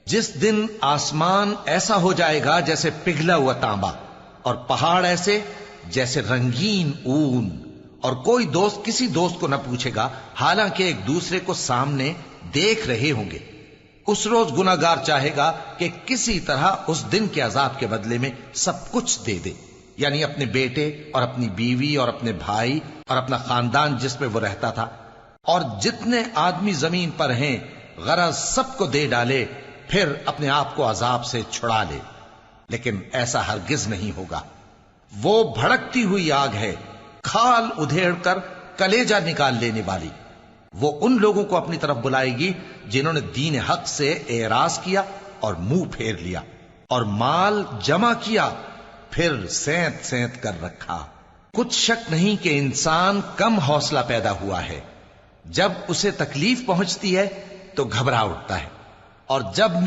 جس دن آسمان ایسا ہو جائے گا جیسے پگھلا ہوا تانبا، اور پہاڑ ایسے جیسے رنگین اون، اور کوئی دوست کسی دوست کو نہ پوچھے گا، حالانکہ ایک دوسرے کو سامنے دیکھ رہے ہوں گے۔ اس روز گناہگار چاہے گا کہ کسی طرح اس دن کے عذاب کے بدلے میں سب کچھ دے دے، یعنی اپنے بیٹے اور اپنی بیوی اور اپنے بھائی اور اپنا خاندان جس میں وہ رہتا تھا، اور جتنے آدمی زمین پر ہیں غرض سب کو دے ڈالے، پھر اپنے آپ کو عذاب سے چھڑا لے۔ لیکن ایسا ہرگز نہیں ہوگا۔ وہ بھڑکتی ہوئی آگ ہے، کھال ادھیڑ کر کلیجہ نکال لینے والی۔ وہ ان لوگوں کو اپنی طرف بلائے گی جنہوں نے دین حق سے اعراض کیا اور منہ پھیر لیا، اور مال جمع کیا پھر سینت سینت کر رکھا۔ کچھ شک نہیں کہ انسان کم حوصلہ پیدا ہوا ہے۔ جب اسے تکلیف پہنچتی ہے تو گھبرا اٹھتا ہے، اور جب